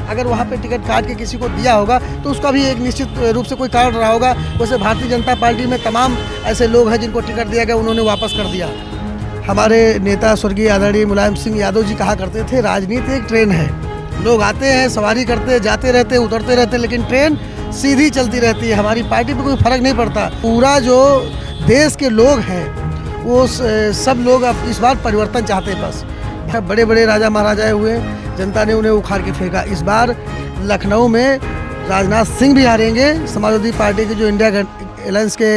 अगर वहाँ पे टिकट काट के किसी को दिया होगा तो उसका भी एक निश्चित रूप से कोई कारण रहा होगा। वैसे भारतीय जनता पार्टी में तमाम ऐसे लोग हैं जिनको टिकट दिया गया, उन्होंने वापस कर दिया। हमारे नेता स्वर्गीय आदरणीय मुलायम सिंह यादव जी कहा करते थे, राजनीति एक ट्रेन है, लोग आते हैं, सवारी करते, जाते रहते, उतरते रहते, लेकिन ट्रेन सीधी चलती रहती है। हमारी पार्टी पे कोई फर्क नहीं पड़ता। पूरा जो देश के लोग हैं वो सब लोग अब इस बार परिवर्तन चाहते हैं। बस बड़े बड़े राजा महाराजा हुए, जनता ने उन्हें उखाड़ के फेंका। इस बार लखनऊ में राजनाथ सिंह भी हारेंगे। समाजवादी पार्टी के जो इंडिया अलायंस के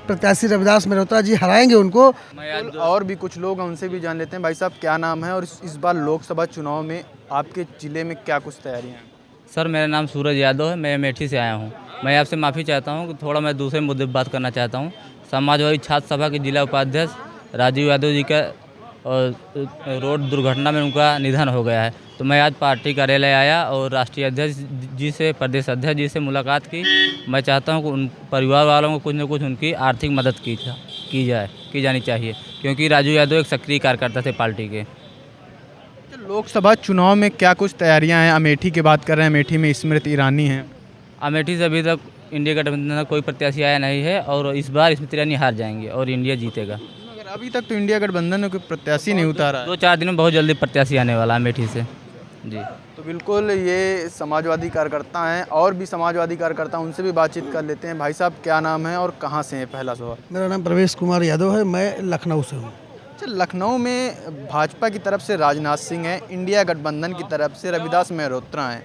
प्रत्याशी रविदास मेहरोत्रा जी हराएंगे उनको। और भी कुछ लोग हैं, उनसे भी जान लेते हैं। भाई साहब, क्या नाम है और इस बार लोकसभा चुनाव में आपके ज़िले में क्या कुछ तैयारियां हैं? सर, मेरा नाम सूरज यादव है, मैं अमेठी से आया हूँ। मैं आपसे माफ़ी चाहता हूँ कि थोड़ा मैं दूसरे मुद्दे पर बात करना चाहता हूँ। समाजवादी छात्र सभा के जिला उपाध्यक्ष राजीव यादव जी का रोड दुर्घटना में उनका निधन हो गया है, तो मैं आज पार्टी कार्यालय आया और राष्ट्रीय अध्यक्ष जी से, प्रदेश अध्यक्ष जी से मुलाकात की। मैं चाहता हूं कि उन परिवार वालों को कुछ न कुछ उनकी आर्थिक मदद की जानी चाहिए, क्योंकि राजू यादव एक सक्रिय कार्यकर्ता थे पार्टी के। लोकसभा चुनाव में क्या कुछ तैयारियां हैं? अमेठी की बात कर रहे हैं, अमेठी में स्मृति ईरानी हैं। अमेठी से अभी तक इंडिया गठबंधन का कोई प्रत्याशी आया नहीं है और इस बार स्मृति ईरानी हार जाएंगे और इंडिया जीतेगा। मगर अभी तक तो इंडिया गठबंधन में कोई प्रत्याशी नहीं उतारा है। 2-4 दिन में बहुत जल्दी प्रत्याशी आने वाला है अमेठी से जी। तो बिल्कुल ये समाजवादी कार्यकर्ता हैं, और भी समाजवादी कार्यकर्ता, उनसे भी बातचीत कर लेते हैं। भाई साहब, क्या नाम है और कहाँ से हैं? पहला सवाल। मेरा नाम प्रवेश कुमार यादव है, मैं लखनऊ से हूँ। अच्छा, लखनऊ में भाजपा की तरफ से राजनाथ सिंह हैं, इंडिया गठबंधन की तरफ से रविदास मेहरोत्रा हैं।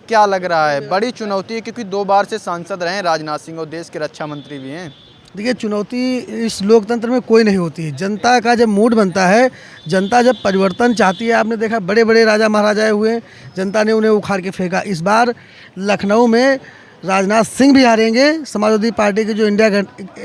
क्या लग रहा है? बड़ी चुनौती है, क्योंकि 2 बार से सांसद रहे हैं राजनाथ सिंह और देश के रक्षा मंत्री भी हैं। देखिए, चुनौती इस लोकतंत्र में कोई नहीं होती है। जनता का जब मूड बनता है, जनता जब परिवर्तन चाहती है, आपने देखा बड़े बड़े राजा महाराजा हुए, जनता ने उन्हें उखाड़ के फेंका। इस बार लखनऊ में राजनाथ सिंह भी हारेंगे। समाजवादी पार्टी के जो इंडिया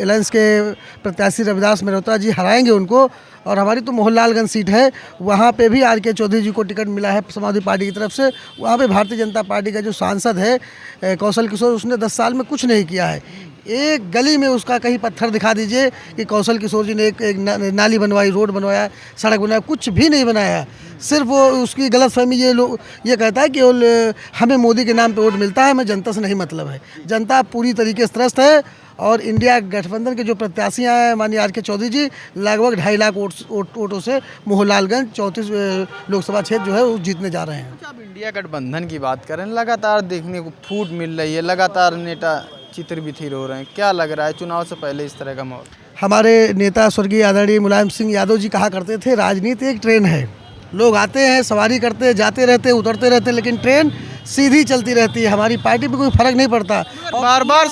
अलायंस के प्रत्याशी रविदास मेहरोत्रा जी हराएंगे उनको। और हमारी तो मोहनलालगंज सीट है, वहाँ पे भी आर.के. चौधरी जी को टिकट मिला है समाजवादी पार्टी की तरफ से। वहाँ पे भारतीय जनता पार्टी का जो सांसद है कौशल किशोर, उसने 10 साल में कुछ नहीं किया है। एक गली में उसका कहीं पत्थर दिखा दीजिए कि कौशल किशोर जी ने एक नाली बनवाई, रोड बनवाया, सड़क बनाया, कुछ भी नहीं बनाया। सिर्फ वो उसकी गलतफहमी ये कहता है कि हमें मोदी के नाम पे वोट मिलता है, हमें जनता से नहीं मतलब है। जनता पूरी तरीके से त्रस्त है और इंडिया गठबंधन के जो प्रत्याशी हैं माननीय आर.के. चौधरी जी लगभग 2.5 लाख वोटों से मोहनलालगंज 34 लोकसभा क्षेत्र जो है वो जीतने जा रहे हैं। आप इंडिया गठबंधन की बात करें, लगातार देखने को फूट मिल रही है, लगातार नेता चित्र बिथिर हो रहे हैं। क्या लग रहा है चुनाव से पहले इस तरह का माहौल? हमारे नेता स्वर्गीय आदरणीय मुलायम सिंह यादव जी कहा करते थे, राजनीति एक ट्रेन है, लोग आते हैं, सवारी करते, जाते रहते, उतरते रहते, लेकिन ट्रेन सीधी चलती रहती है। हमारी पार्टी पे कोई फर्क नहीं पड़ता। बार बार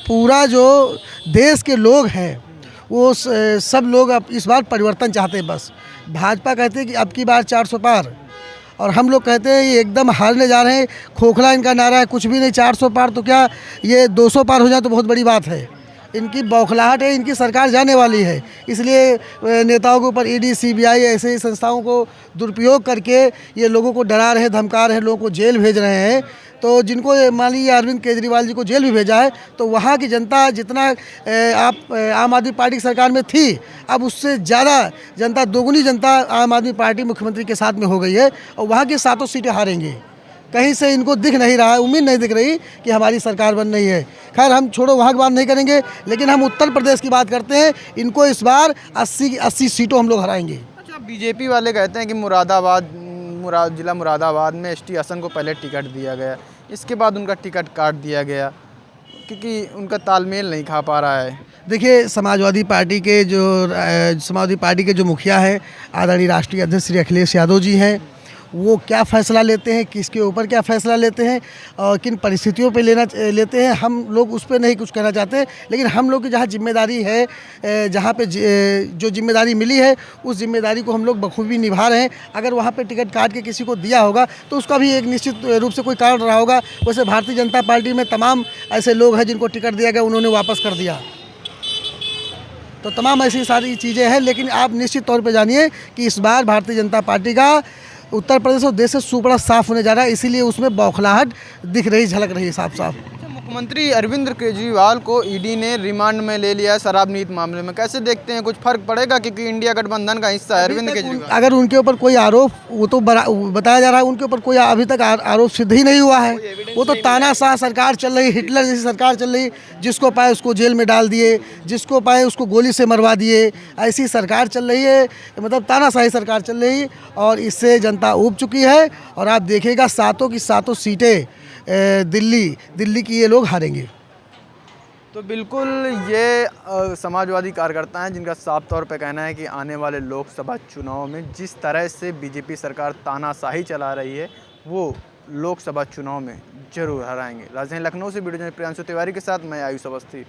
पूरा जो देश के लोग हैं वो सब लोग अब इस बार परिवर्तन चाहते हैं। बस भाजपा कहते हैं कि अब की बार 400 पार, और हम लोग कहते हैं ये एकदम हारने जा रहे हैं। खोखला इनका नारा है, कुछ भी नहीं, 400 पार तो क्या, ये 200 पार हो जाए तो बहुत बड़ी बात है। इनकी बौखलाहट है, इनकी सरकार जाने वाली है, इसलिए नेताओं के ऊपर ईडी, सीबीआई ऐसे संस्थाओं को दुरुपयोग करके ये लोगों को डरा रहे, धमका रहे, लोगों को जेल भेज रहे हैं। तो जिनको मान लीजिए अरविंद केजरीवाल जी को जेल भी भेजा है, तो वहाँ की जनता जितना आप आम आदमी पार्टी की सरकार में थी, अब उससे ज़्यादा जनता, दोगुनी जनता आम आदमी पार्टी मुख्यमंत्री के साथ में हो गई है और वहाँ की 7 सीटें हारेंगे। कहीं से इनको दिख नहीं रहा है, उम्मीद नहीं दिख रही कि हमारी सरकार बन रही है। खैर, हम छोड़ो, वहाँ की बात नहीं करेंगे, लेकिन हम उत्तर प्रदेश की बात करते हैं। इनको इस बार 80 सीटों हम लोग हराएंगे। अच्छा, बीजेपी वाले कहते हैं कि जिला मुरादाबाद में एस.टी. हसन को पहले टिकट दिया गया, इसके बाद उनका टिकट काट दिया गया क्योंकि उनका तालमेल नहीं खा पा रहा है। देखिए, समाजवादी पार्टी के जो मुखिया हैं आदरणीय राष्ट्रीय अध्यक्ष श्री अखिलेश यादव जी हैं, वो क्या फ़ैसला लेते हैं, किसके ऊपर क्या फ़ैसला लेते हैं और किन परिस्थितियों पे लेते हैं, हम लोग उस पर नहीं कुछ कहना चाहते। लेकिन हम लोग की जहाँ जिम्मेदारी है, जहाँ पे जो जिम्मेदारी मिली है, उस जिम्मेदारी को हम लोग बखूबी निभा रहे हैं। अगर वहाँ पे टिकट काट के किसी को दिया होगा तो उसका भी एक निश्चित रूप से कोई कारण रहा होगा। वैसे भारतीय जनता पार्टी में तमाम ऐसे लोग हैं जिनको टिकट दिया गया, उन्होंने वापस कर दिया। तो तमाम ऐसी सारी चीज़ें हैं, लेकिन आप निश्चित तौर पर जानिए कि इस बार भारतीय जनता पार्टी का उत्तर प्रदेश और देश से सुपड़ा साफ होने जा रहा है, इसीलिए उसमें बौखलाहट दिख रही, झलक रही है साफ साफ। मुख्यमंत्री अरविंद केजरीवाल को ईडी ने रिमांड में ले लिया है शराब नीति मामले में, कैसे देखते हैं, कुछ फर्क पड़ेगा क्योंकि इंडिया गठबंधन का हिस्सा है अरविंद केजरीवाल? अगर उनके ऊपर कोई आरोप, वो तो बताया जा रहा है उनके ऊपर कोई अभी तक आरोप सिद्ध ही नहीं हुआ है। वो तो तानाशाह सरकार चल रही, हिटलर जैसी सरकार चल रही, जिसको पाए उसको जेल में डाल दिए, जिसको पाए उसको गोली से मरवा दिए, ऐसी सरकार चल रही है। मतलब तानाशाही सरकार चल रही, और इससे जनता ऊब चुकी है। और आप देखिएगा सातों की सातों सीटें दिल्ली की ये लोग हारेंगे। तो बिल्कुल ये समाजवादी कार्यकर्ता हैं जिनका साफ तौर पे कहना है कि आने वाले लोकसभा चुनाव में जिस तरह से बीजेपी सरकार तानाशाही चला रही है वो लोकसभा चुनाव में जरूर हराएंगे। राजधानी लखनऊ से वीडियो जर्नलिस्ट प्रियांशु तिवारी के साथ मैं आयुष अवस्थी।